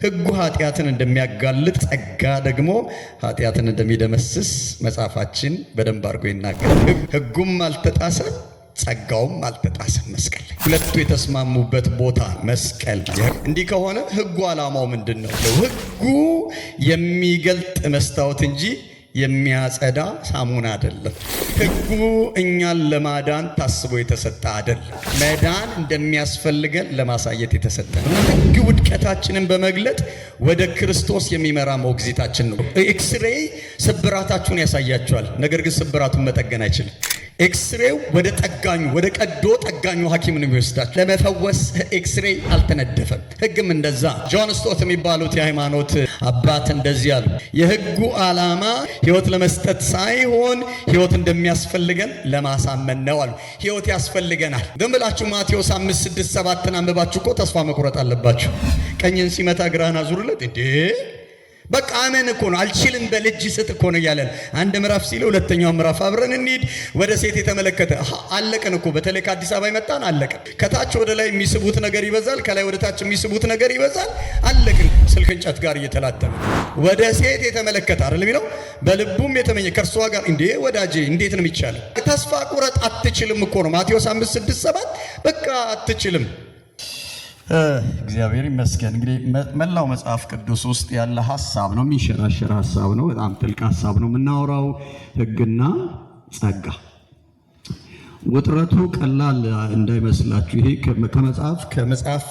ሕጉ ኃጢአትን እንደሚያጋልጥ ጸጋ ደግሞ ኃጢአትን እንደሚደመስስ መጽሐፋችን በደንብ አድርጎ ይናገራል። ሕጉም አልተጣሰም ጸጋውም አልተጣሰም። መስቀል ሁለቱ የተስማሙበት ቦታ መስቀል። እንዲህ ከሆነ ሕጉ ዓላማው ምንድነው? ሕጉ የሚገልጥ መስታወት እንጂ የሚያጸዳ ሳሙና አይደለም። ሕጉ እኛን ለማዳን ታስቦ የተሰጠ አይደለም። መዳን እንደሚያስፈልገን ለማሳየት የተሰጠ ነው። ሕግ ውድቀታችንን በመግለጥ ወደ ክርስቶስ የሚመራ ሞግዚታችን ነው። ኤክስሬይ ስብራታችሁን ያሳያችኋል፣ ነገር ግን ስብራቱን መጠገን አይችልም። ኤክስሬው ወደ ጠጋኙ ወደ ቀዶ ጠጋኙ ሐኪም ነው የሚወስዳችሁ። ለመፈወስ ኤክስሬይ አልተነደፈም። ሕግም እንደዛ። ጆን ስቶት የሚባሉት የሃይማኖት አባት እንደዚህ አሉ። የሕጉ ዓላማ ሕይወት ለመስጠት ሳይሆን ሕይወት እንደሚያስፈልገን ለማሳመን ነው አሉ። ሕይወት ያስፈልገናል። ደምብላችሁ ማቴዎስ 5:6-7 አንብባችሁ እኮ ተስፋ መቁረጥ አለባችሁ። ቀኝን ሲመታ ግራህን አዙርለት። እንዴ በቃ አመን እኮ ነው። አልችልም በልጅ ስጥ እኮ ነው እያለን አንድ ምዕራፍ ሲለ ሁለተኛው ምዕራፍ አብረን እንሂድ። ወደ ሴት የተመለከተ አለቀን እኮ። በተለይ ከአዲስ አበባ ይመጣን አለቀን። ከታች ወደ ላይ የሚስቡት ነገር ይበዛል፣ ከላይ ወደ ታች የሚስቡት ነገር ይበዛል። አለቅን። ስልክ እንጨት ጋር እየተላተመ ወደ ሴት የተመለከተ አይደል የሚለው፣ በልቡም የተመኘ ከእርሷ ጋር። እንዴ ወዳጄ እንዴት ነው የሚቻለው? ተስፋ ቁረጥ። አትችልም እኮ ነው ማቴዎስ 5:6-7 በቃ አትችልም። እግዚአብሔር ይመስገን። እንግዲህ መላው መጽሐፍ ቅዱስ ውስጥ ያለ ሐሳብ ነው፣ የሚሸራሸር ሐሳብ ነው፣ በጣም ጥልቅ ሐሳብ ነው የምናወራው። ሕግና ጸጋ ውጥረቱ ቀላል እንዳይመስላችሁ። ይሄ ከመጽሐፍ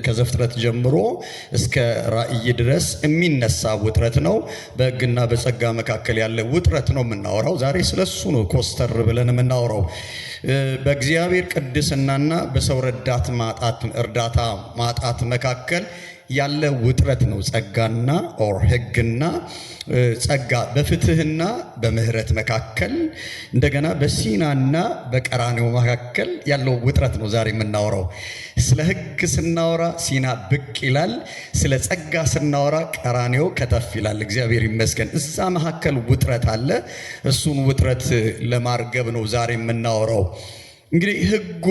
ከዘፍጥረት ጀምሮ እስከ ራእይ ድረስ የሚነሳ ውጥረት ነው። በሕግና በጸጋ መካከል ያለ ውጥረት ነው የምናወራው። ዛሬ ስለሱ ነው ኮስተር ብለን የምናወራው። በእግዚአብሔር ቅድስናና በሰው እርዳታ ማጣት መካከል ያለ ውጥረት ነው ጸጋና ሕግና ጸጋ። በፍትህና በምህረት መካከል እንደገና በሲናና በቀራኔው መካከል ያለው ውጥረት ነው ዛሬ የምናወራው። ስለ ሕግ ስናወራ ሲና ብቅ ይላል፣ ስለ ጸጋ ስናወራ ቀራኔው ከተፍ ይላል። እግዚአብሔር ይመስገን። እዛ መካከል ውጥረት አለ። እሱን ውጥረት ለማርገብ ነው ዛሬ የምናወራው። እንግዲህ ሕጉ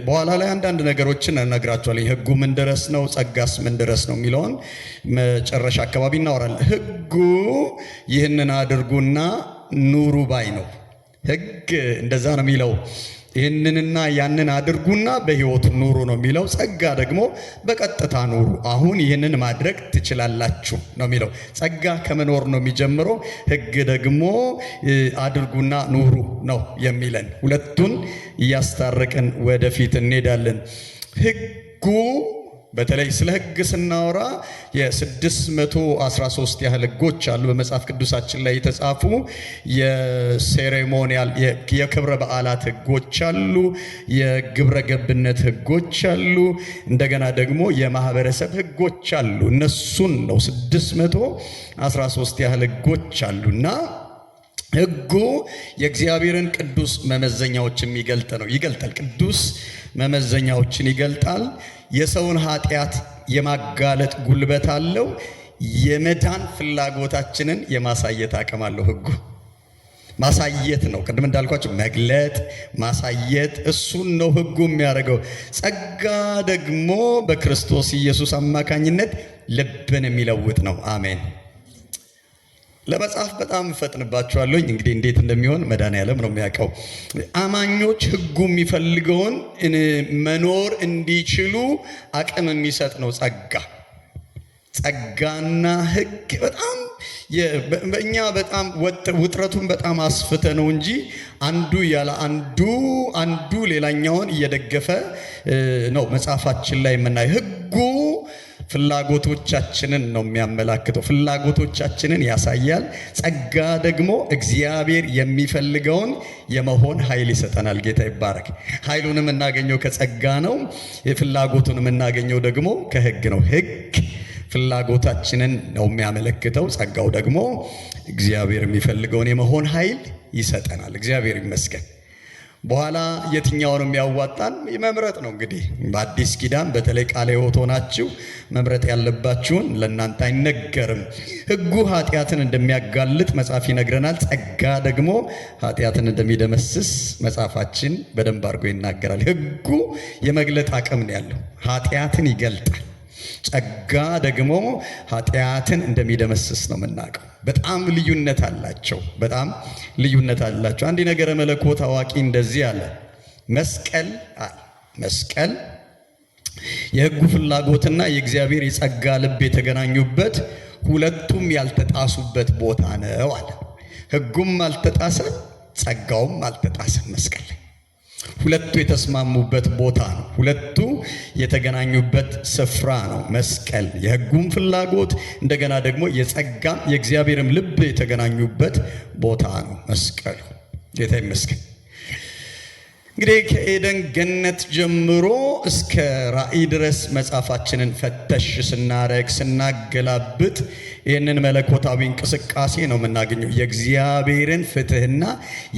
በኋላ ላይ አንዳንድ ነገሮችን እነግራችኋለሁ። ሕጉ ምን ድረስ ነው፣ ጸጋስ ምን ድረስ ነው የሚለውን መጨረሻ አካባቢ እናወራለን። ሕጉ ይህንን አድርጉና ኑሩ ባይ ነው። ሕግ እንደዛ ነው የሚለው። ይህንንና ያንን አድርጉና በሕይወት ኑሩ ነው የሚለው። ጸጋ ደግሞ በቀጥታ ኑሩ፣ አሁን ይህንን ማድረግ ትችላላችሁ ነው የሚለው። ጸጋ ከመኖር ነው የሚጀምረው። ሕግ ደግሞ አድርጉና ኑሩ ነው የሚለን። ሁለቱን እያስታረቅን ወደፊት እንሄዳለን። ሕጉ በተለይ ስለ ሕግ ስናወራ የ613 ያህል ሕጎች አሉ በመጽሐፍ ቅዱሳችን ላይ የተጻፉ። የሴሬሞኒያል የክብረ በዓላት ሕጎች አሉ፣ የግብረ ገብነት ሕጎች አሉ፣ እንደገና ደግሞ የማህበረሰብ ሕጎች አሉ። እነሱን ነው 613 ያህል ሕጎች አሉና ሕጉ የእግዚአብሔርን ቅዱስ መመዘኛዎች የሚገልጥ ነው። ይገልጣል። ቅዱስ መመዘኛዎችን ይገልጣል። የሰውን ኃጢአት የማጋለጥ ጉልበት አለው። የመዳን ፍላጎታችንን የማሳየት አቅም አለው። ሕጉ ማሳየት ነው። ቅድም እንዳልኳቸው መግለጥ፣ ማሳየት፣ እሱን ነው ሕጉ የሚያደርገው። ጸጋ ደግሞ በክርስቶስ ኢየሱስ አማካኝነት ልብን የሚለውጥ ነው። አሜን። ለመጽሐፍ በጣም እፈጥንባቸዋለሁ። እንግዲህ እንዴት እንደሚሆን መድኃኔዓለም ነው የሚያውቀው። አማኞች ሕጉ የሚፈልገውን መኖር እንዲችሉ አቅም የሚሰጥ ነው ጸጋ። ጸጋና ሕግ በጣም በእኛ በጣም ውጥረቱን በጣም አስፍተ ነው እንጂ አንዱ ያለ አንዱ ሌላኛውን እየደገፈ ነው መጽሐፋችን ላይ የምናየው። ሕጉ ፍላጎቶቻችንን ነው የሚያመላክተው፣ ፍላጎቶቻችንን ያሳያል። ጸጋ ደግሞ እግዚአብሔር የሚፈልገውን የመሆን ኃይል ይሰጠናል። ጌታ ይባረክ። ኃይሉን የምናገኘው ከጸጋ ነው። የፍላጎቱን የምናገኘው ደግሞ ከሕግ ነው። ሕግ ፍላጎታችንን ነው የሚያመለክተው። ጸጋው ደግሞ እግዚአብሔር የሚፈልገውን የመሆን ኃይል ይሰጠናል። እግዚአብሔር ይመስገን። በኋላ የትኛውን የሚያዋጣን መምረጥ ነው። እንግዲህ በአዲስ ኪዳን በተለይ ቃለ ሕይወት ሆናችሁ መምረጥ ያለባችሁን ለእናንተ አይነገርም። ሕጉ ኃጢአትን እንደሚያጋልጥ መጽሐፍ ይነግረናል። ጸጋ ደግሞ ኃጢአትን እንደሚደመስስ መጽሐፋችን በደንብ አድርጎ ይናገራል። ሕጉ የመግለጥ አቅም ነው ያለው። ኃጢአትን ይገልጣል። ጸጋ ደግሞ ኃጢአትን እንደሚደመስስ ነው የምናውቀው። በጣም ልዩነት አላቸው። በጣም ልዩነት አላቸው። አንድ ነገረ መለኮት አዋቂ እንደዚህ አለ። መስቀል የሕጉ ፍላጎትና የእግዚአብሔር የጸጋ ልብ የተገናኙበት ሁለቱም ያልተጣሱበት ቦታ ነው አለ። ሕጉም አልተጣሰም፣ ጸጋውም አልተጣሰም። መስቀል ሁለቱ የተስማሙበት ቦታ ነው። ሁለቱ የተገናኙበት ስፍራ ነው መስቀል። የሕጉም ፍላጎት እንደገና ደግሞ የጸጋም የእግዚአብሔርም ልብ የተገናኙበት ቦታ ነው መስቀሉ። ጌታ ይመስገን። እንግዲህ ከኤደን ገነት ጀምሮ እስከ ራእይ ድረስ መጽሐፋችንን ፈተሽ ስናገላብጥ ይህንን መለኮታዊ እንቅስቃሴ ነው የምናገኘው። የእግዚአብሔርን ፍትህና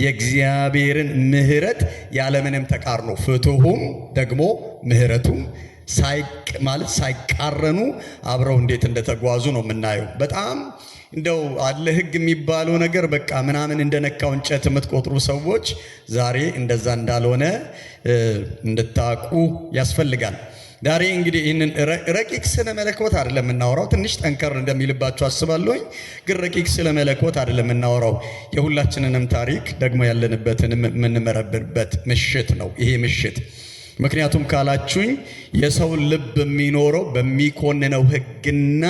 የእግዚአብሔርን ምሕረት ያለምንም ተቃርኖ፣ ፍትሁም ደግሞ ምሕረቱም ሳይቃረኑ አብረው እንዴት እንደተጓዙ ነው የምናየው። በጣም እንደው አለ ሕግ የሚባለው ነገር በቃ ምናምን እንደነካው እንጨት የምትቆጥሩ ሰዎች ዛሬ እንደዛ እንዳልሆነ እንድታውቁ ያስፈልጋል። ዛሬ እንግዲህ ይህንን ረቂቅ ስለ መለኮት አይደለም የምናወራው። ትንሽ ጠንከር እንደሚልባቸው አስባለሁኝ። ግን ረቂቅ ስለ መለኮት አይደለም የምናወራው። የሁላችንንም ታሪክ ደግሞ ያለንበትን የምንመረምርበት ምሽት ነው ይሄ ምሽት። ምክንያቱም ካላችሁኝ የሰው ልብ የሚኖረው በሚኮንነው ሕግና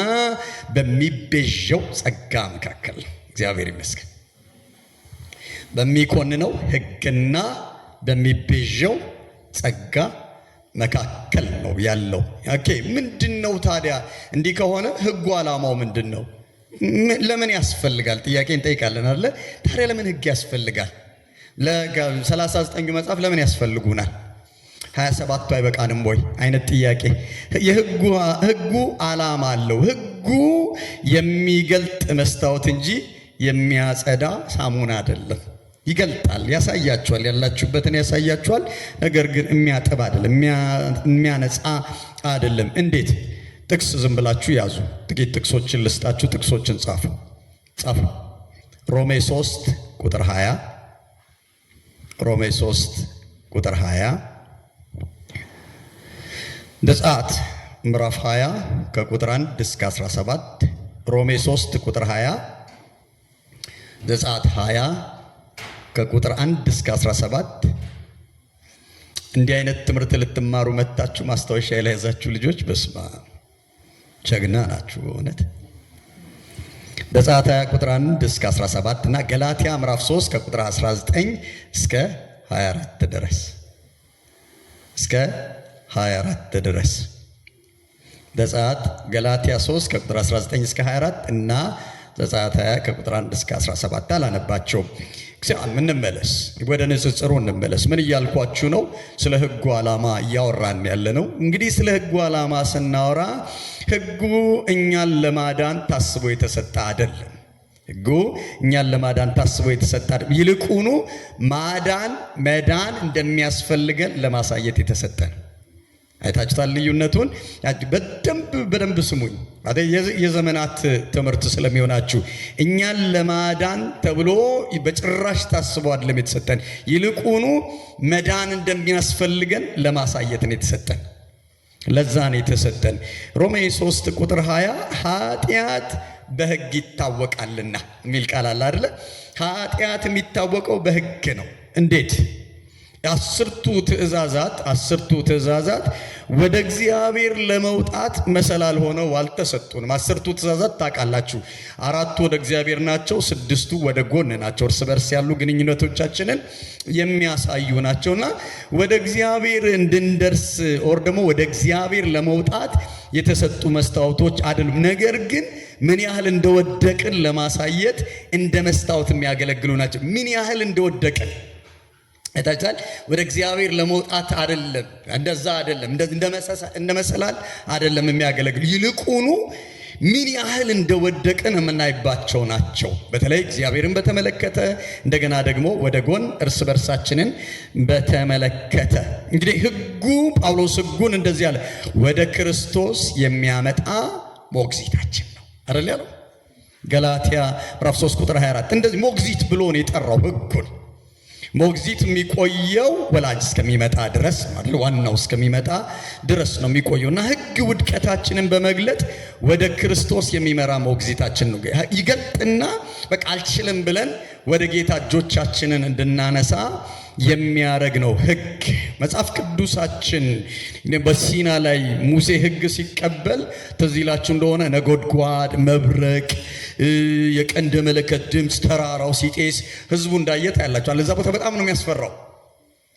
በሚቤዠው ጸጋ መካከል ነው። እግዚአብሔር ይመስገን። በሚኮንነው ሕግና በሚቤዠው ጸጋ መካከል ነው ያለው። ኦኬ፣ ምንድነው ታዲያ? እንዲህ ከሆነ ሕጉ ዓላማው ምንድነው? ለምን ያስፈልጋል? ጥያቄ እንጠይቃለን አይደል? ታዲያ ለምን ሕግ ያስፈልጋል? ለ39ኙ መጽሐፍ ለምን ያስፈልጉናል? 27ቱ አይበቃንም ወይ አይነት ጥያቄ። ሕጉ ዓላማ አለው። ሕጉ የሚገልጥ መስታወት እንጂ የሚያጸዳ ሳሙና አይደለም። ይገልጣል፣ ያሳያችኋል፣ ያላችሁበትን ያሳያችኋል። ነገር ግን የሚያጠብ አይደለም፣ የሚያነጻ አይደለም። እንዴት? ጥቅስ ዝም ብላችሁ ያዙ። ጥቂት ጥቅሶችን ልስጣችሁ። ጥቅሶችን ጻፉ። ሮሜ 3 ቁጥር 20 ሮሜ 3 ቁጥር 20 ዘጸአት ምዕራፍ 20 ከቁጥር 1 እስከ 17 ሮሜ 3 ቁጥር 20 ዘጸአት 20 ከቁጥር 1 እስከ 17 እንዲህ አይነት ትምህርት ልትማሩ መጣችሁ ማስታወሻ ላይ ያዛችሁ ልጆች በስማ ጀግና ናችሁ በእውነት። ዘጸአት 20 ቁጥር 1 እስከ 17 እና ገላትያ ምዕራፍ 3 ከቁጥር 19 እስከ 24 ድረስ ድረስ ዘጸአት ገላትያ 3 ከቁጥር 19 እስከ 24 እና ዘጸአት 20 ከቁጥር 1 እስከ 17 አላነባቸውም። እንመለስ፣ ወደ ንጽጽሩ እንመለስ። ምን እያልኳችሁ ነው? ስለ ሕጉ ዓላማ እያወራን ያለ ነው። እንግዲህ ስለ ሕጉ ዓላማ ስናወራ ሕጉ እኛን ለማዳን ታስቦ የተሰጠ አይደለም። ሕጉ እኛን ለማዳን ታስቦ የተሰጠ አይደለም። ይልቁኑ መዳን እንደሚያስፈልገን ለማሳየት የተሰጠ ነው። አይታችኋል ልዩነቱን? በደንብ ስሙኝ። የዘመናት ትምህርት ስለሚሆናችሁ እኛን ለማዳን ተብሎ በጭራሽ ታስቦ አይደለም የተሰጠን። ይልቁኑ መዳን እንደሚያስፈልገን ለማሳየት ነው የተሰጠን። ለዛ ነው የተሰጠን። ሮሜ 3 ቁጥር 20 ኃጢአት በሕግ ይታወቃልና የሚል ቃል አለ አይደለ? ኃጢአት የሚታወቀው በሕግ ነው። እንዴት? አስርቱ ትእዛዛት ወደ እግዚአብሔር ለመውጣት መሰላል ሆነው አልተሰጡንም። አስርቱ ትእዛዛት ታውቃላችሁ፣ 4ቱ ወደ እግዚአብሔር ናቸው፣ 6ቱ ወደ ጎን ናቸው። እርስ በርስ ያሉ ግንኙነቶቻችንን የሚያሳዩ ናቸውና ወደ እግዚአብሔር እንድንደርስ ወር ደግሞ ወደ እግዚአብሔር ለመውጣት የተሰጡ መስታወቶች አይደሉም። ነገር ግን ምን ያህል እንደወደቅን ለማሳየት እንደ መስታወት የሚያገለግሉ ናቸው። ምን ያህል እንደወደቅን እታቻል ወደ እግዚአብሔር ለመውጣት አይደለም፣ እንደዛ አይደለም፣ እንደ መሰላል አይደለም የሚያገለግሉ። ይልቁኑ ምን ያህል እንደወደቅን የምናይባቸው ናቸው። በተለይ እግዚአብሔርን በተመለከተ እንደገና ደግሞ ወደ ጎን እርስ በርሳችንን በተመለከተ እንግዲህ ጳውሎስ ሕጉን እንደዚህ አለ፣ ወደ ክርስቶስ የሚያመጣ ሞግዚታችን ነው አይደል ያለው። ገላትያ ምዕራፍ 3 ቁጥር 24 እንደዚህ ሞግዚት ብሎ ነው የጠራው ሕጉን። ሞግዚት የሚቆየው ወላጅ እስከሚመጣ ድረስ ማለት ዋናው እስከሚመጣ ድረስ ነው የሚቆየውና ሕግ ውድቀታችንን በመግለጥ ወደ ክርስቶስ የሚመራ ሞግዚታችን ነው። ይገልጥና በቃ አልችልም ብለን ወደ ጌታ እጆቻችንን እንድናነሳ የሚያረግ ነው ሕግ። መጽሐፍ ቅዱሳችን በሲና ላይ ሙሴ ሕግ ሲቀበል ትዝ ይላችሁ እንደሆነ ነጎድጓድ፣ መብረቅ፣ የቀንደ መለከት ድምፅ፣ ተራራው ሲጤስ ህዝቡ እንዳየት ያላችኋል። እዛ ቦታ በጣም ነው የሚያስፈራው።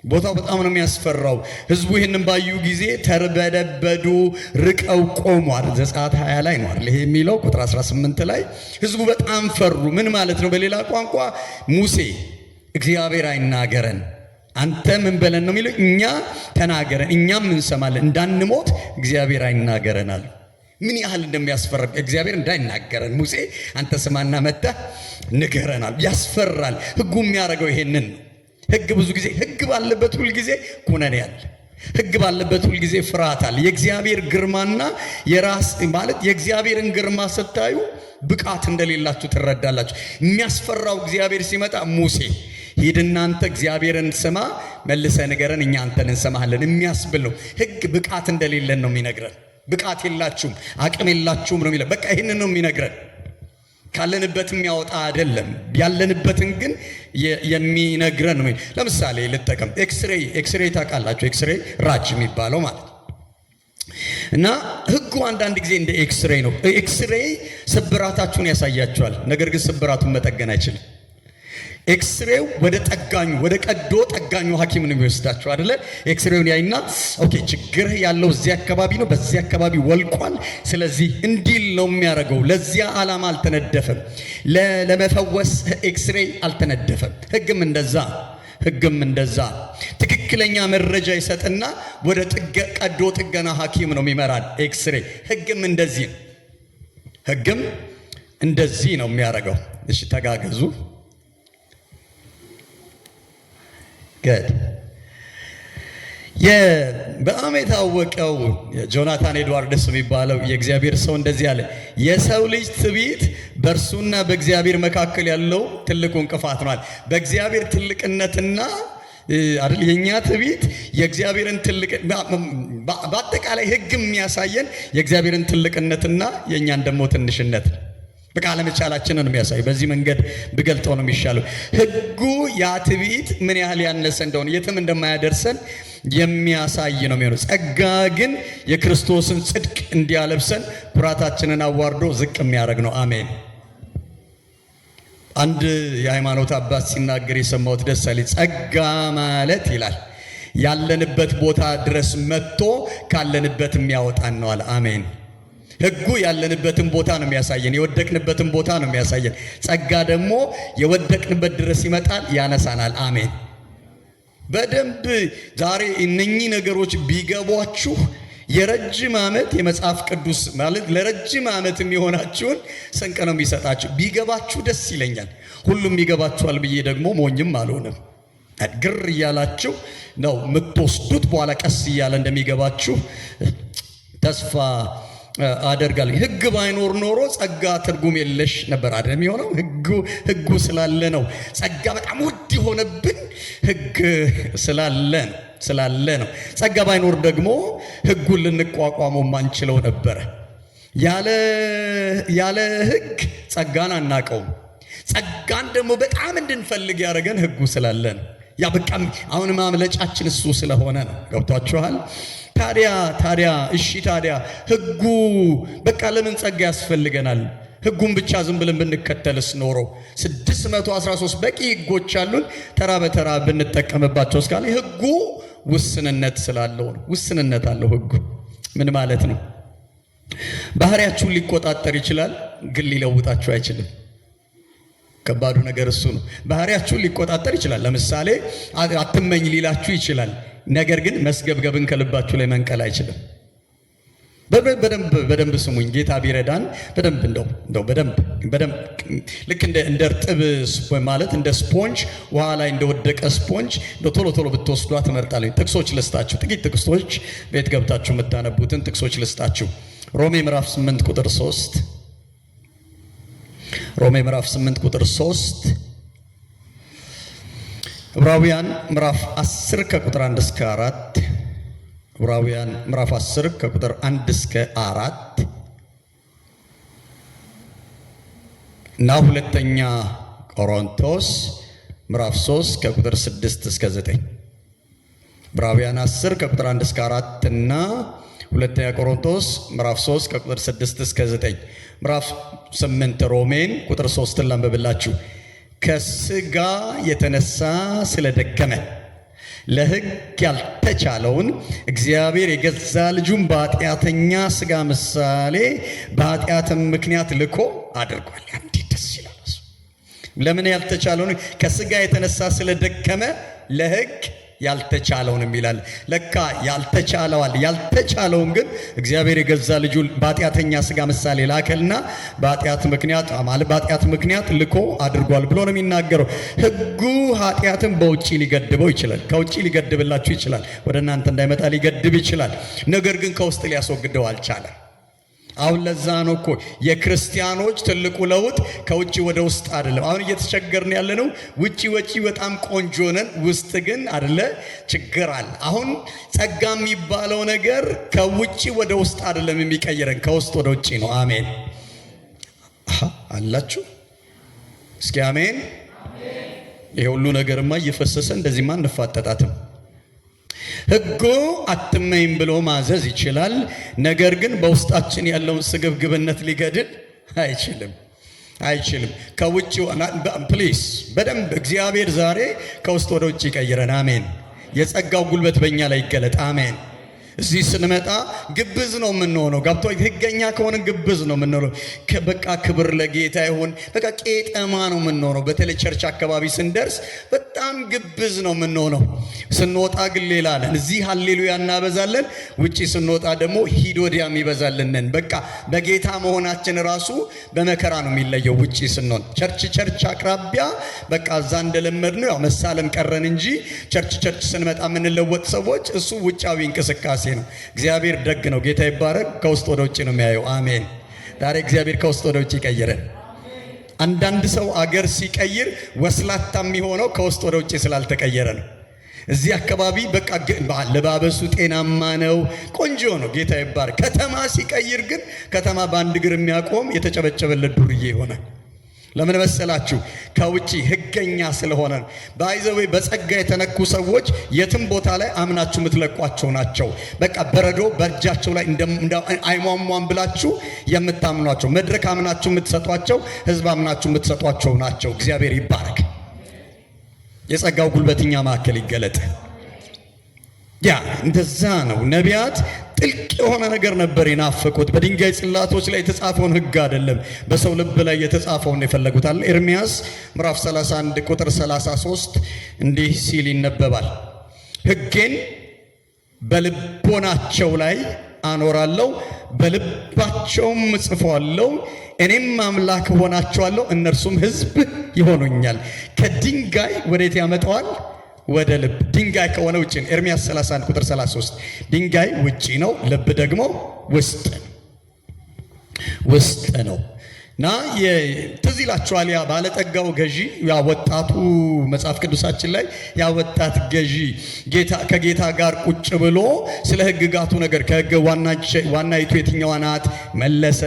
ቦታው በጣም ነው የሚያስፈራው። ህዝቡ ይህንን ባዩ ጊዜ ተርበደበዱ፣ ርቀው ቆሙ። ዘጸአት 20 ላይ ነው አይደል ይሄ የሚለው ቁጥር 18 ላይ ህዝቡ በጣም ፈሩ። ምን ማለት ነው? በሌላ ቋንቋ ሙሴ እግዚአብሔር አይናገረን አንተ ምን በለን ነው የሚለው? እኛ ተናገረን እኛም እንሰማለን፣ እንዳንሞት እግዚአብሔር አይናገረናል። ምን ያህል እንደሚያስፈራ እግዚአብሔር እንዳይናገረን ሙሴ አንተ ስማና መጣ ንገረናል። ያስፈራል። ህጉ የሚያደርገው ይሄንን ነው። ህግ ብዙ ጊዜ ህግ ባለበት ሁሉ ጊዜ ኩነኔ አለ። ህግ ባለበት ሁሉ ጊዜ ፍርሃት አለ። የእግዚአብሔር ግርማና የራስ ማለት የእግዚአብሔርን ግርማ ስታዩ ብቃት እንደሌላችሁ ትረዳላችሁ። የሚያስፈራው እግዚአብሔር ሲመጣ ሙሴ ሂድና አንተ እግዚአብሔርን ስማ መልሰ ንገረን እኛ አንተን እንሰማሃለን የሚያስብል ነው። ህግ ብቃት እንደሌለን ነው የሚነግረን። ብቃት የላችሁም አቅም የላችሁም ነው የሚለው። በቃ ይህንን ነው የሚነግረን። ካለንበት የሚያወጣ አይደለም፣ ያለንበትን ግን የሚነግረን ነው። ለምሳሌ ልጠቀም። ኤክስሬይ ታውቃላችሁ? ኤክስሬይ ራጅ የሚባለው ማለት እና ህጉ አንዳንድ ጊዜ እንደ ኤክስሬይ ነው። ኤክስሬይ ስብራታችሁን ያሳያችኋል፣ ነገር ግን ስብራቱን መጠገን አይችልም። ኤክስሬው ወደ ጠጋኙ ወደ ቀዶ ጠጋኙ ሐኪም ነው የሚወስዳችሁ አይደለ? ኤክስሬውን ያይና ኦኬ ችግር ያለው እዚህ አካባቢ ነው፣ በዚህ አካባቢ ወልቋል፣ ስለዚህ እንዲል ነው የሚያደርገው። ለዚያ ዓላማ አልተነደፈም፣ ለመፈወስ ኤክስሬይ አልተነደፈም። ህግም እንደዛ ትክክለኛ መረጃ ይሰጥና ወደ ቀዶ ጥገና ሐኪም ነው የሚመራን ኤክስሬይ። ህግም እንደዚህ ነው የሚያደርገው። እሺ ተጋገዙ። በጣም የታወቀው ጆናታን ኤድዋርድስ የሚባለው የእግዚአብሔር ሰው እንደዚህ አለ። የሰው ልጅ ትዕቢት በእርሱና በእግዚአብሔር መካከል ያለው ትልቁ እንቅፋት ነው። በእግዚአብሔር ትልቅነትና አይደል የኛ ትዕቢት የእግዚአብሔርን ትልቅ በአጠቃላይ ህግ የሚያሳየን የእግዚአብሔርን ትልቅነትና የኛን ደግሞ ትንሽነት በቃለ መቻላችንን ነው የሚያሳይ። በዚህ መንገድ ብገልጠው ነው የሚሻለው። ህጉ ያ ትዕቢት ምን ያህል ያነሰ እንደሆነ የትም እንደማያደርሰን የሚያሳይ ነው የሚሆነው። ጸጋ ግን የክርስቶስን ጽድቅ እንዲያለብሰን ኩራታችንን አዋርዶ ዝቅ የሚያደርግ ነው። አሜን። አንድ የሃይማኖት አባት ሲናገር የሰማሁት ደስ አለኝ። ጸጋ ማለት ይላል ያለንበት ቦታ ድረስ መጥቶ ካለንበት የሚያወጣን ነው አለ። አሜን። ህጉ ያለንበትን ቦታ ነው የሚያሳየን፣ የወደቅንበትን ቦታ ነው የሚያሳየን። ጸጋ ደግሞ የወደቅንበት ድረስ ይመጣል፣ ያነሳናል። አሜን። በደንብ ዛሬ እነኚህ ነገሮች ቢገቧችሁ የረጅም ዓመት የመጽሐፍ ቅዱስ ማለት ለረጅም ዓመት የሚሆናችሁን ስንቅ ነው የሚሰጣችሁ። ቢገባችሁ ደስ ይለኛል። ሁሉም ይገባችኋል ብዬ ደግሞ ሞኝም አልሆንም። ግር እያላችሁ ነው የምትወስዱት። በኋላ ቀስ እያለ እንደሚገባችሁ ተስፋ አደርጋለሁ። ህግ ባይኖር ኖሮ ጸጋ ትርጉም የለሽ ነበር አይደል የሚሆነው? ህጉ ስላለ ነው ጸጋ በጣም ውድ የሆነብን። ህግ ስላለ ነው። ጸጋ ባይኖር ደግሞ ህጉን ልንቋቋመው ማንችለው ነበረ። ያለ ህግ ጸጋን አናቀውም። ጸጋን ደግሞ በጣም እንድንፈልግ ያደረገን ህጉ ስላለ ነው። ያ በቃ አሁን ማምለጫችን እሱ ስለሆነ ነው። ገብቷችኋል? ታዲያ ህጉ በቃ ለምን ጸጋ ያስፈልገናል? ህጉን ብቻ ዝም ብለን ብንከተልስ ኖሮ 613 በቂ ህጎች አሉን። ተራ በተራ ብንጠቀምባቸው እስካለ ህጉ ውስንነት ስላለው ነው። ውስንነት አለው ህጉ። ምን ማለት ነው? ባህሪያችሁን ሊቆጣጠር ይችላል፣ ግን ሊለውጣችሁ አይችልም። ከባዱ ነገር እሱ ነው። ባህሪያችሁን ሊቆጣጠር ይችላል። ለምሳሌ አትመኝ ሊላችሁ ይችላል፣ ነገር ግን መስገብገብን ከልባችሁ ላይ መንቀል አይችልም። በደንብ ስሙኝ። ጌታ ቢረዳን በደንብ ልክ እንደ እርጥብ ማለት እንደ ስፖንጅ ውሃ ላይ እንደወደቀ ስፖንጅ ቶሎ ብትወስዷት እመርጣለሁ። ጥቅሶች ልስጣችሁ፣ ጥቂት ጥቅሶች ቤት ገብታችሁ የምታነቡትን ጥቅሶች ልስጣችሁ። ሮሜ ምዕራፍ 8 ቁጥር 3 ሮሜ ምዕራፍ 8 ቁጥር 3 ዕብራውያን ምዕራፍ 10 ከቁጥር 1 እስከ 4 ዕብራውያን ምዕራፍ 10 ከቁጥር 1 እስከ 4 እና ሁለተኛ ቆሮንቶስ ምዕራፍ 3 ከቁጥር 6 እስከ 9 ዕብራውያን 10 ከቁጥር 1 እስከ 4 እና ሁለተኛ ቆሮንቶስ ምዕራፍ 3 ከቁጥር 6 እስከ 9 ምዕራፍ 8 ሮሜን ቁጥር 3 ላንብብላችሁ። ከሥጋ የተነሳ ስለደከመ ለሕግ ያልተቻለውን እግዚአብሔር የገዛ ልጁን በኃጢአተኛ ሥጋ ምሳሌ በኃጢአትም ምክንያት ልኮ አድርጓል። እንዴት ደስ ይላል! ለምን ያልተቻለውን? ከሥጋ የተነሳ ስለደከመ ለሕግ ያልተቻለውን ይላል። ለካ ያልተቻለውን ግን እግዚአብሔር የገዛ ልጁን በኃጢአተኛ ሥጋ ምሳሌ ላከልና በኃጢአት ምክንያት ልኮ አድርጓል ብሎ ነው የሚናገረው። ሕጉ ኃጢአትን በውጪ ሊገድበው ይችላል። ከውጪ ሊገድብላችሁ ይችላል። ወደ እናንተ እንዳይመጣ ሊገድብ ይችላል። ነገር ግን ከውስጥ ሊያስወግደው አልቻለም። አሁን ለዛ ነው እኮ የክርስቲያኖች ትልቁ ለውጥ ከውጪ ወደ ውስጥ አይደለም። አሁን እየተቸገርን ያለነው ውጪ በጣም ቆንጆ ነን፣ ውስጥ ግን አይደለ ችግር አለ። አሁን ጸጋ የሚባለው ነገር ከውጪ ወደ ውስጥ አይደለም የሚቀየረን፣ ከውስጥ ወደ ውጪ ነው። አሜን አላችሁ? እስኪ አሜን። ይሄ ሁሉ ነገርማ እየፈሰሰ እንደዚህማ እንፋጠጣትም። ሕጉ አትመኝ ብሎ ማዘዝ ይችላል። ነገር ግን በውስጣችን ያለውን ስግብግብነት ሊገድል አይችልም። ከውጭ ፕሊስ በደንብ እግዚአብሔር ዛሬ ከውስጥ ወደ ውጭ ይቀይረን። አሜን። የጸጋው ጉልበት በእኛ ላይ ይገለጥ። አሜን። እዚህ ስንመጣ ግብዝ ነው የምንሆነው። ጋብቶ ሕገኛ ከሆነን ግብዝ ነው የምንሆነው። በቃ ክብር ለጌታ ይሁን። በቃ ቄጠማ ነው የምንሆነው። በተለይ ቸርች አካባቢ ስንደርስ በጣም ግብዝ ነው የምንሆነው። ስንወጣ ግን ሌላ ነን። እዚህ ሃሌሉያ እናበዛለን፣ ውጪ ስንወጣ ደግሞ ሂድ ወዲያም ይበዛልንን። በቃ በጌታ መሆናችን ራሱ በመከራ ነው የሚለየው። ውጪ ስንሆን ቸርች አቅራቢያ በቃ እዛ እንደለመድ ነው ያው መሳለም ቀረን እንጂ ቸርች ስንመጣ የምንለወጥ ሰዎች እሱ ውጫዊ እንቅስቃሴ ነው። እግዚአብሔር ደግ ነው። ጌታ ይባረክ። ከውስጥ ወደ ውጭ ነው የሚያየው። አሜን። ዛሬ እግዚአብሔር ከውስጥ ወደ ውጭ ይቀይረን። አንዳንድ ሰው አገር ሲቀይር ወስላታ የሚሆነው ከውስጥ ወደ ውጭ ስላልተቀየረ ነው። እዚህ አካባቢ በቃ ለባበሱ ጤናማ ነው፣ ቆንጆ ነው። ጌታ ይባረክ። ከተማ ሲቀይር ግን ከተማ በአንድ እግር የሚያቆም የተጨበጨበለት ዱርዬ ይሆናል። ለምን መሰላችሁ? ከውጪ ሕገኛ ስለሆነ ነው። ባይዘዌ በጸጋ የተነኩ ሰዎች የትም ቦታ ላይ አምናችሁ የምትለቋቸው ናቸው። በቃ በረዶ በእጃቸው ላይ አይሟሟም ብላችሁ የምታምኗቸው፣ መድረክ አምናችሁ የምትሰጧቸው፣ ሕዝብ አምናችሁ የምትሰጧቸው ናቸው። እግዚአብሔር ይባረክ። የጸጋው ጉልበትኛ ማዕከል ይገለጥ። እንደዛ ነው። ነቢያት ጥልቅ የሆነ ነገር ነበር የናፈቁት። በድንጋይ ጽላቶች ላይ የተጻፈውን ሕግ አይደለም፣ በሰው ልብ ላይ የተጻፈውን የፈለጉት አለ። ኤርምያስ ምዕራፍ 31 ቁጥር 33 እንዲህ ሲል ይነበባል። ሕጌን በልቦናቸው ላይ አኖራለሁ፣ በልባቸውም እጽፈዋለሁ። እኔም አምላክ ሆናቸዋለሁ፣ እነርሱም ሕዝብ ይሆኑኛል። ከድንጋይ ወዴት ያመጣዋል? ወደ ልብ። ድንጋይ ከሆነ ውጪ ነው። ኤርምያስ 31 ቁጥር 33 ድንጋይ ውጪ ነው፣ ልብ ደግሞ ውስጥ ነው። እና ትዝ ይላችኋል ያ ባለጠጋው ገዢ፣ ያ ወጣቱ መጽሐፍ ቅዱሳችን ላይ ያ ወጣት ገዢ ከጌታ ጋር ቁጭ ብሎ ስለ ሕግጋቱ ነገር ከሕግ ዋናይቱ የትኛዋ ናት መለሰ።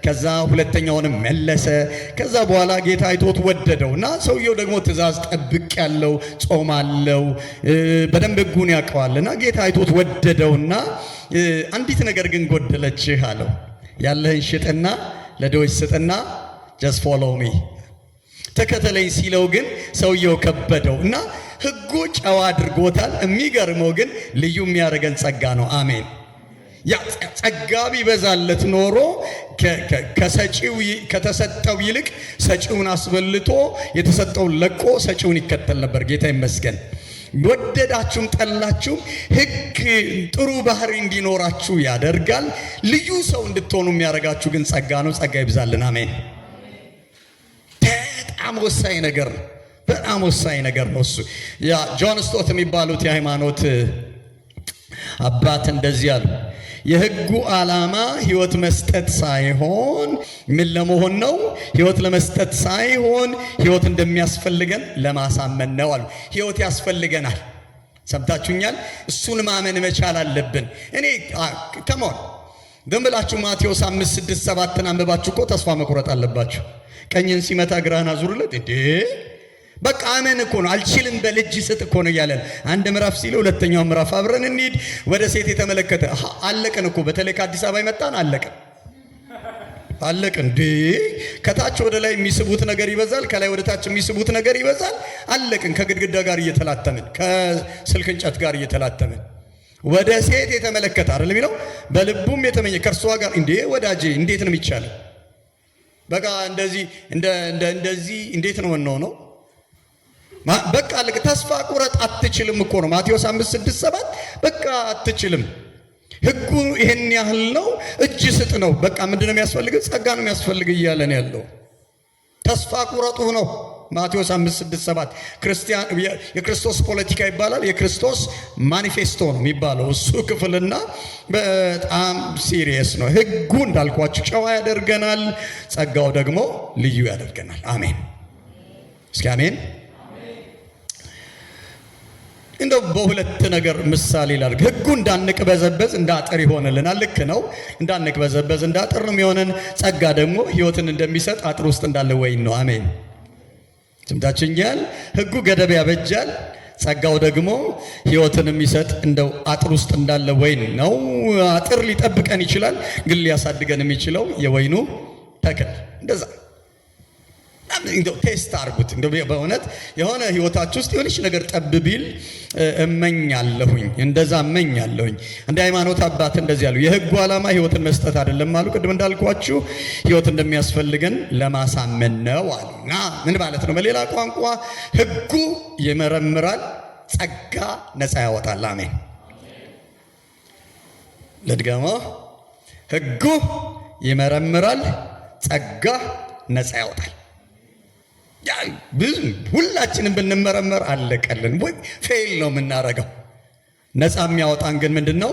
ከዛ ሁለተኛውንም መለሰ። ከዛ በኋላ ጌታ አይቶት ወደደው እና ሰውየው ደግሞ ትእዛዝ ጠብቅ ያለው ጾም አለው በደንብ ሕጉን ያውቀዋልና ጌታ አይቶት ወደደውና አንዲት ነገር ግን ጎደለችህ አለው። ያለህን ሽጥና ለድሆች ስጥና just follow me ተከተለኝ ሲለው ግን ሰውየው ከበደው እና ሕጉ ጨዋ አድርጎታል። የሚገርመው ግን ልዩ የሚያደርገን ጸጋ ነው። አሜን። ያ ጸጋ ቢበዛለት ኖሮ ከተሰጠው ይልቅ ሰጪውን አስበልጦ የተሰጠውን ለቆ ሰጪውን ይከተል ነበር። ጌታ ይመስገን። ወደዳችሁም ጠላችሁም ሕግ ጥሩ ባህሪ እንዲኖራችሁ ያደርጋል። ልዩ ሰው እንድትሆኑ የሚያደርጋችሁ ግን ጸጋ ነው። ጸጋ ይብዛልን። አሜን። በጣም ወሳኝ ነገር ነው እሱ። ያ ጆን ስቶት የሚባሉት የሃይማኖት አባት እንደዚህ አሉ። የሕጉ ዓላማ ሕይወት መስጠት ሳይሆን ምን ለመሆን ነው? ሕይወት ለመስጠት ሳይሆን ሕይወት እንደሚያስፈልገን ለማሳመን ነው አሉ። ሕይወት ያስፈልገናል። ሰምታችሁኛል? እሱን ማመን መቻል አለብን። እኔ ከመሆን ደንብላችሁ ማቴዎስ 5 6 7 አንብባችሁ እኮ ተስፋ መቁረጥ አለባችሁ። ቀኝን ሲመታ ግራህን አዙርለት እንዴ! በቃ አመን እኮ ነው። አልችልም በልጅ ስጥ እኮ ነው ያለን። አንድ ምዕራፍ ሲለው ሁለተኛው ምዕራፍ አብረን እንሂድ። ወደ ሴት የተመለከተ አለቀን እኮ። በተለይ ከአዲስ አበባ ይመጣን አለቀን እንዴ! ከታች ወደ ላይ የሚስቡት ነገር ይበዛል፣ ከላይ ወደ ታች የሚስቡት ነገር ይበዛል። አለቅን። ከግድግዳ ጋር እየተላተምን፣ ከስልክ እንጨት ጋር እየተላተምን ወደ ሴት የተመለከተ አይደል የሚለው፣ በልቡም የተመኘ ከእርሷ ጋር እንዴ! ወዳጄ እንዴት ነው የሚቻለው? በቃ እንደዚህ እንዴት ነው ነው በቃ ልክ ተስፋ ቁረጥ። አትችልም እኮ ነው ማቴዎስ 5 6 7 በቃ አትችልም። ሕጉ ይሄን ያህል ነው። እጅ ስጥ ነው በቃ። ምንድነው የሚያስፈልግ? ጸጋ ነው የሚያስፈልግ እያለን ያለው። ተስፋ ቁረጡ ነው ማቴዎስ 5 6 7 ክርስቲያን የክርስቶስ ፖለቲካ ይባላል። የክርስቶስ ማኒፌስቶ ነው የሚባለው እሱ ክፍልና በጣም ሲሪየስ ነው። ሕጉ እንዳልኳችሁ ጨዋ ያደርገናል፣ ጸጋው ደግሞ ልዩ ያደርገናል። አሜን። እስኪ አሜን። እንደው በሁለት ነገር ምሳሌ ላድርግ። ሕጉ እንዳንቅበዘበዝ እንደ አጥር ይሆንልናል። ልክ ነው። እንዳንቅበዘበዝ እንደ አጥር ነው የሚሆነን። ጸጋ ደግሞ ሕይወትን እንደሚሰጥ አጥር ውስጥ እንዳለ ወይን ነው። አሜን። ስምታችኛል። ሕጉ ገደብ ያበጃል፣ ጸጋው ደግሞ ሕይወትን የሚሰጥ እንደው አጥር ውስጥ እንዳለ ወይን ነው። አጥር ሊጠብቀን ይችላል፣ ግን ሊያሳድገን የሚችለው የወይኑ ተክል እንደዛ። እንደው ቴስት አርጉት። እንደው በእውነት የሆነ ህይወታችሁ ውስጥ የሆነች ነገር ጠብ ቢል እመኛለሁኝ፣ እንደዛ እመኛለሁኝ። እንደ ሃይማኖት አባት እንደዚህ ያሉ የሕጉ ዓላማ ሕይወትን መስጠት አይደለም አሉ። ቅድም እንዳልኳችሁ ሕይወት እንደሚያስፈልገን ለማሳመን ነው አሉና ምን ማለት ነው? በሌላ ቋንቋ ሕጉ ይመረምራል፣ ጸጋ ነፃ ያወጣል። አሜን። ለድገሞ ሕጉ ይመረምራል፣ ጸጋ ነፃ ያወጣል። ሁላችንም ብንመረመር አለቀልን ወይ ፌል ነው የምናረገው። ነፃ የሚያወጣን ግን ምንድነው?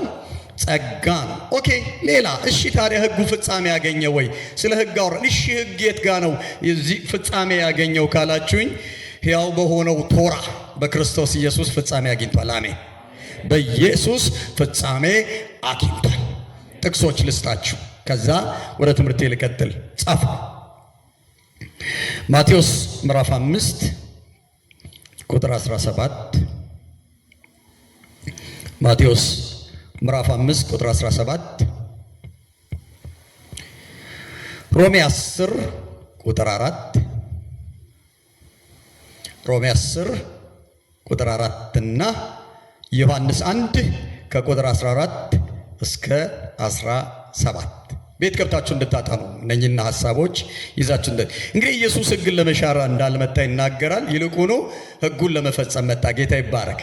ጸጋ ነው። ኦኬ ሌላ እሺ፣ ታዲያ ሕጉ ፍጻሜ ያገኘ ወይ? ስለ ሕግ አወራን። እሺ ሕግ የት ጋ ነው እዚህ ፍጻሜ ያገኘው ካላችሁኝ፣ ሕያው በሆነው ቶራ በክርስቶስ ኢየሱስ ፍጻሜ አግኝቷል። አሜን። በኢየሱስ ፍጻሜ አግኝቷል። ጥቅሶች ልስጣችሁ፣ ከዛ ወደ ትምህርቴ ልቀጥል። ጻፉ። ማቴዎስ ምዕራፍ 5 ቁጥር 17፣ ማቴዎስ ምዕራፍ 5 ቁጥር 17፣ ሮሜ 10 ቁጥር 4፣ ሮሜ 10 ቁጥር 4 እና ዮሐንስ 1 ከቁጥር 14 እስከ 17 ቤት ገብታችሁ እንድታጠኑ እነኝና ሐሳቦች ይዛችሁ እንግዲህ ኢየሱስ ሕግን ለመሻር እንዳልመጣ ይናገራል። ይልቁኑ ሕጉን ለመፈጸም መጣ። ጌታ ይባረክ።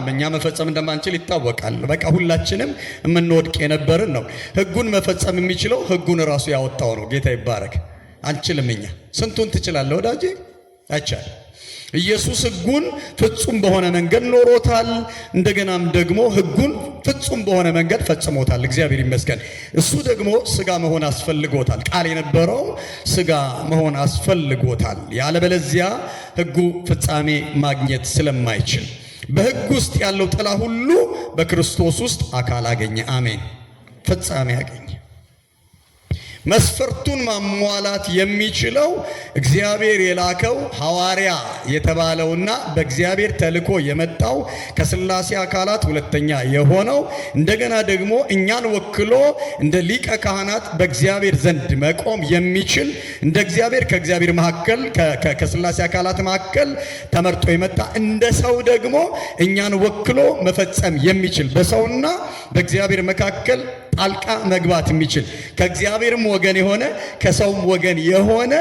እኛ መፈጸም እንደማንችል ይታወቃል። በቃ ሁላችንም የምንወድቅ የነበርን ነው። ሕጉን መፈጸም የሚችለው ሕጉን ራሱ ያወጣው ነው። ጌታ ይባረክ። አንችልም እኛ። ስንቱን ትችላለህ ወዳጄ? አይቻልም። ኢየሱስ ሕጉን ፍጹም በሆነ መንገድ ኖሮታል። እንደገናም ደግሞ ሕጉን ፍጹም በሆነ መንገድ ፈጽሞታል። እግዚአብሔር ይመስገን። እሱ ደግሞ ሥጋ መሆን አስፈልጎታል። ቃል የነበረው ሥጋ መሆን አስፈልጎታል። ያለበለዚያ ሕጉ ፍጻሜ ማግኘት ስለማይችል በሕግ ውስጥ ያለው ጥላ ሁሉ በክርስቶስ ውስጥ አካል አገኘ። አሜን። ፍጻሜ አገኘ። መስፈርቱን ማሟላት የሚችለው እግዚአብሔር የላከው ሐዋርያ የተባለውና በእግዚአብሔር ተልኮ የመጣው ከሥላሴ አካላት ሁለተኛ የሆነው እንደገና ደግሞ እኛን ወክሎ እንደ ሊቀ ካህናት በእግዚአብሔር ዘንድ መቆም የሚችል እንደ እግዚአብሔር ከእግዚአብሔር መካከል ከሥላሴ አካላት መካከል ተመርጦ የመጣ እንደ ሰው ደግሞ እኛን ወክሎ መፈጸም የሚችል በሰውና በእግዚአብሔር መካከል ጣልቃ መግባት የሚችል ከእግዚአብሔርም ወገን የሆነ ከሰውም ወገን የሆነ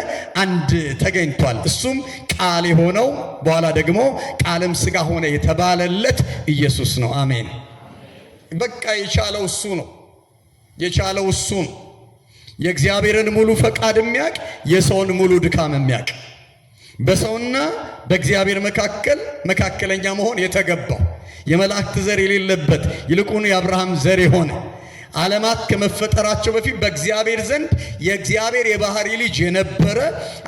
አንድ ተገኝቷል። እሱም ቃል የሆነው በኋላ ደግሞ ቃልም ሥጋ ሆነ የተባለለት ኢየሱስ ነው። አሜን። በቃ የቻለው እሱ ነው። የቻለው እሱ ነው። የእግዚአብሔርን ሙሉ ፈቃድ የሚያውቅ የሰውን ሙሉ ድካም የሚያውቅ በሰውና በእግዚአብሔር መካከል መካከለኛ መሆን የተገባው የመላእክት ዘር የሌለበት ይልቁኑ የአብርሃም ዘር የሆነ ዓለማት ከመፈጠራቸው በፊት በእግዚአብሔር ዘንድ የእግዚአብሔር የባህሪ ልጅ የነበረ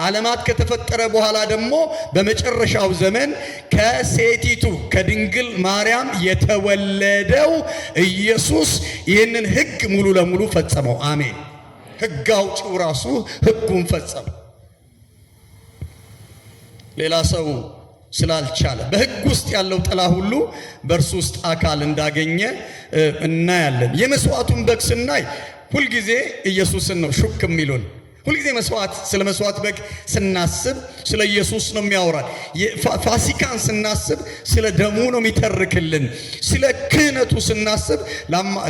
ዓለማት ከተፈጠረ በኋላ ደግሞ በመጨረሻው ዘመን ከሴቲቱ ከድንግል ማርያም የተወለደው ኢየሱስ ይህንን ሕግ ሙሉ ለሙሉ ፈጸመው። አሜን። ሕግ አውጪው ራሱ ሕጉን ፈጸመው። ሌላ ሰው ስላልቻለ በሕግ ውስጥ ያለው ጥላ ሁሉ በእርሱ ውስጥ አካል እንዳገኘ እናያለን። የመስዋዕቱን በግ ስናይ ሁልጊዜ ኢየሱስን ነው ሹክ የሚሉን። ሁልጊዜ ስለ መስዋዕት በግ ስናስብ ስለ ኢየሱስ ነው የሚያወራል። ፋሲካን ስናስብ ስለ ደሙ ነው የሚተርክልን። ስለ ክህነቱ ስናስብ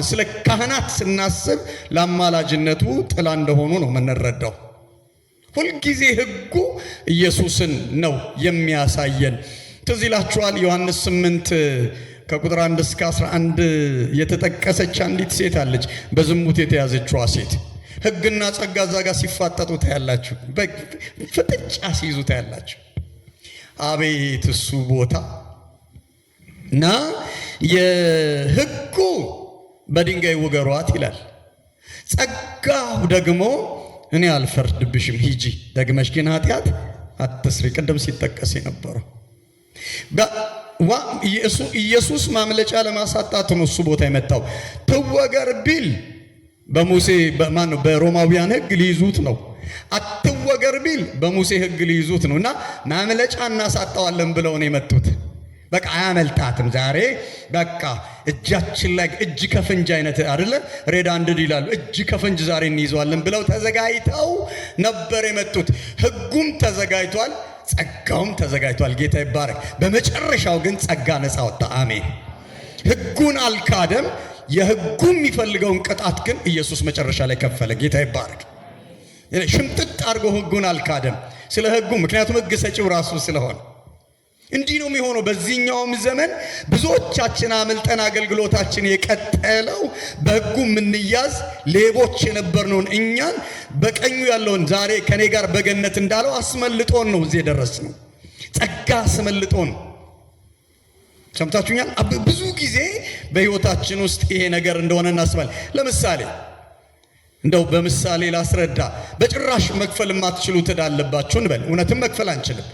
ስለ ካህናት ስናስብ ለአማላጅነቱ ጥላ እንደሆኑ ነው የምንረዳው። ሁልጊዜ ሕጉ ኢየሱስን ነው የሚያሳየን። ትዝ ይላችኋል ዮሐንስ 8 ከቁጥር 1 እስከ 11 የተጠቀሰች አንዲት ሴት አለች፣ በዝሙት የተያዘችዋ ሴት። ሕግና ጸጋ እዛ ጋር ሲፋጠጡ ታያላችሁ፣ ፍጥጫ ሲይዙ ታያላችሁ። አቤት እሱ ቦታ እና የሕጉ በድንጋይ ውገሯት ይላል፣ ጸጋው ደግሞ እኔ አልፈርድብሽም ሂጂ ደግመሽ ግን ኃጢአት አትስሪ። ቅድም ሲጠቀስ የነበረው ኢየሱስ ማምለጫ ለማሳጣት ነው እሱ ቦታ የመጣው። ትወገር ቢል በሙሴ በሮማውያን ሕግ ሊይዙት ነው። አትወገር ቢል በሙሴ ሕግ ሊይዙት ነው። እና ማምለጫ እናሳጣዋለን ብለው ነው የመጡት። በቃ አያመልጣትም። ዛሬ በቃ እጃችን ላይ እጅ ከፍንጅ አይነት አይደለ ሬድ አንድድ ይላሉ። እጅ ከፍንጅ ዛሬ እንይዘዋለን ብለው ተዘጋጅተው ነበር የመጡት። ሕጉም ተዘጋጅቷል፣ ጸጋውም ተዘጋጅቷል። ጌታ ይባረክ። በመጨረሻው ግን ጸጋ ነፃ ወጣ። አሜን። ሕጉን አልካደም። የሕጉ የሚፈልገውን ቅጣት ግን ኢየሱስ መጨረሻ ላይ ከፈለ። ጌታ ይባረክ። ሽምጥጥ አድርጎ ሕጉን አልካደም ስለ ሕጉ፣ ምክንያቱም ሕግ ሰጪው ራሱ ስለሆነ። እንዲህ ነው የሚሆነው። በዚህኛውም ዘመን ብዙዎቻችን አመልጠን አገልግሎታችን የቀጠለው በሕጉ የምንያዝ ሌቦች የነበርነውን እኛን በቀኙ ያለውን ዛሬ ከኔ ጋር በገነት እንዳለው አስመልጦን ነው እዚህ የደረስነው። ጸጋ አስመልጦን። ሰምታችሁኛል። ብዙ ጊዜ በሕይወታችን ውስጥ ይሄ ነገር እንደሆነ እናስባለን። ለምሳሌ እንደው በምሳሌ ላስረዳ። በጭራሽ መክፈል የማትችሉት ዕዳ አለባችሁ እንበል። እውነትም መክፈል አንችልም።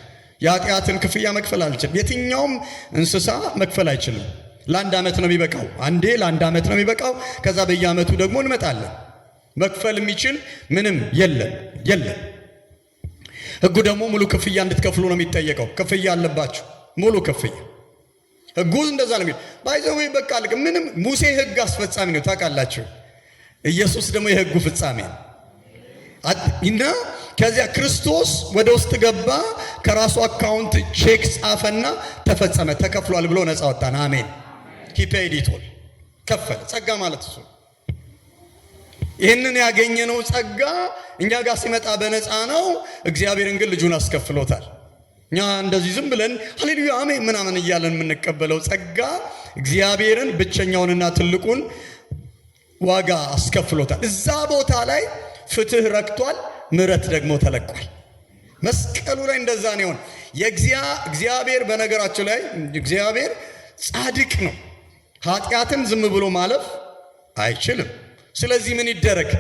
የኃጢአትን ክፍያ መክፈል አልችልም። የትኛውም እንስሳ መክፈል አይችልም። ለአንድ ዓመት ነው የሚበቃው። አንዴ ለአንድ ዓመት ነው የሚበቃው። ከዛ በየዓመቱ ደግሞ እንመጣለን። መክፈል የሚችል ምንም የለም። ሕጉ ደግሞ ሙሉ ክፍያ እንድትከፍሉ ነው የሚጠየቀው። ክፍያ አለባችሁ፣ ሙሉ ክፍያ። ሕጉ እንደዛ ነው የሚለው። ባይዘው በቃ ምንም ሙሴ ሕግ አስፈጻሚ ነው ታውቃላችሁ። ኢየሱስ ደግሞ የሕጉ ፍጻሜ ነው እና ከዚያ ክርስቶስ ወደ ውስጥ ገባ፣ ከራሱ አካውንት ቼክ ጻፈና ተፈጸመ፣ ተከፍሏል ብሎ ነፃ ወጣን። አሜን። ሂ ፔይድ ኢት ኦል፣ ከፈለ። ጸጋ ማለት እሱ። ይህንን ያገኘነው ጸጋ እኛ ጋር ሲመጣ በነፃ ነው። እግዚአብሔርን ግን ልጁን አስከፍሎታል። እኛ እንደዚህ ዝም ብለን ሃሌሉያ አሜን ምናምን እያለን የምንቀበለው ጸጋ እግዚአብሔርን ብቸኛውንና ትልቁን ዋጋ አስከፍሎታል። እዛ ቦታ ላይ ፍትህ ረክቷል፣ ምሕረት ደግሞ ተለቋል። መስቀሉ ላይ እንደዛ ነው የሆነ። እግዚአብሔር በነገራቸው ላይ እግዚአብሔር ጻድቅ ነው። ኃጢአትን ዝም ብሎ ማለፍ አይችልም። ስለዚህ ምን ይደረግ?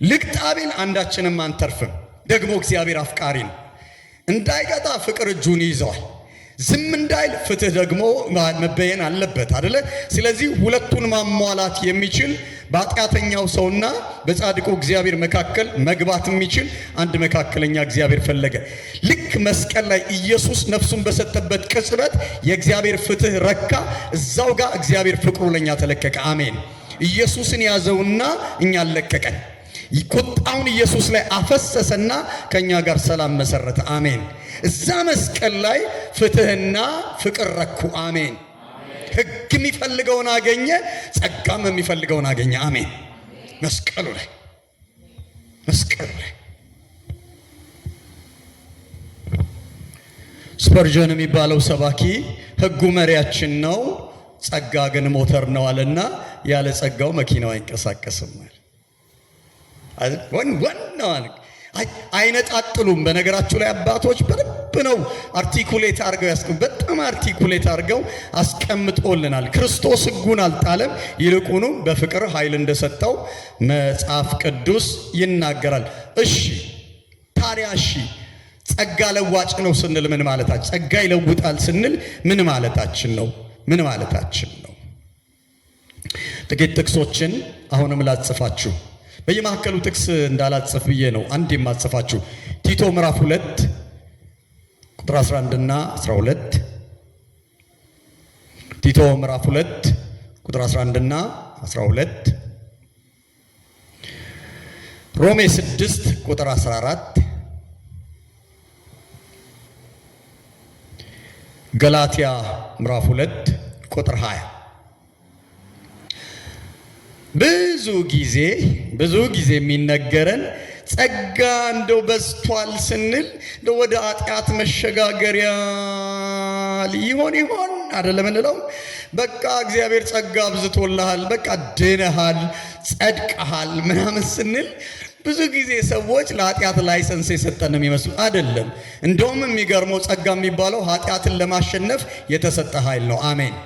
ልቅጣቢል አንዳችንም አንተርፍም። ደግሞ እግዚአብሔር አፍቃሪ ነው። እንዳይቀጣ ፍቅር እጁን ይዘዋል። ዝም እንዳይል ፍትህ ደግሞ መበየን አለበት አይደለ? ስለዚህ ሁለቱን ማሟላት የሚችል በኃጢአተኛው ሰውና በጻድቁ እግዚአብሔር መካከል መግባት የሚችል አንድ መካከለኛ እግዚአብሔር ፈለገ። ልክ መስቀል ላይ ኢየሱስ ነፍሱን በሰጠበት ቅጽበት የእግዚአብሔር ፍትህ ረካ። እዛው ጋር እግዚአብሔር ፍቅሩ ለኛ ተለቀቀ። አሜን። ኢየሱስን ያዘውና እኛን ለቀቀን። ቁጣውን ኢየሱስ ላይ አፈሰሰና ከኛ ጋር ሰላም መሰረተ። አሜን። እዛ መስቀል ላይ ፍትህና ፍቅር ረኩ። አሜን። ሕግ የሚፈልገውን አገኘ፣ ጸጋም የሚፈልገውን አገኘ። አሜን። መስቀሉ ላይ ስፐርጀን የሚባለው ሰባኪ ሕጉ መሪያችን ነው፣ ጸጋ ግን ሞተር ነው አለና ያለ ጸጋው መኪናው አይንቀሳቀስም። ዋናው አይነጣጥሉም። በነገራችሁ ላይ አባቶች በደንብ በደንብ ነው አርቲኩሌት አድርገው በጣም አርቲኩሌት አድርገው አስቀምጦልናል። ክርስቶስ ሕጉን አልጣለም፣ ይልቁኑ በፍቅር ኃይል እንደሰጠው መጽሐፍ ቅዱስ ይናገራል። እሺ ታዲያ ጸጋ ለዋጭ ነው ስንል ምን ማለታችን? ጸጋ ይለውጣል ስንል ምን ማለታችን ነው? ምን ማለታችን ነው? ጥቂት ጥቅሶችን አሁንም ላጽፋችሁ። በየማከሉ ጥቅስ እንዳላጽፍ ብዬ ነው አንድ የማጽፋችሁ። ቲቶ ምዕራፍ 2 ቁጥር 11 እና 12። ቲቶ ምዕራፍ 2 ቁጥር 11 እና 12። ሮሜ 6 ቁጥር 14። ገላትያ ምዕራፍ 2 ቁጥር 20። ብዙ ጊዜ የሚነገረን ጸጋ እንደው በዝቷል ስንል እንደው ወደ ኃጢአት መሸጋገሪያ ሊሆን ይሆን አይደለም እንለው። በቃ እግዚአብሔር ጸጋ አብዝቶልሃል፣ በቃ ድነሃል፣ ጸድቀሃል ምናምን ስንል ብዙ ጊዜ ሰዎች ለኃጢአት ላይሰንስ የሰጠን የሚመስሉ አይደለም። እንደውም የሚገርመው ጸጋ የሚባለው ኃጢአትን ለማሸነፍ የተሰጠ ኃይል ነው። አሜን።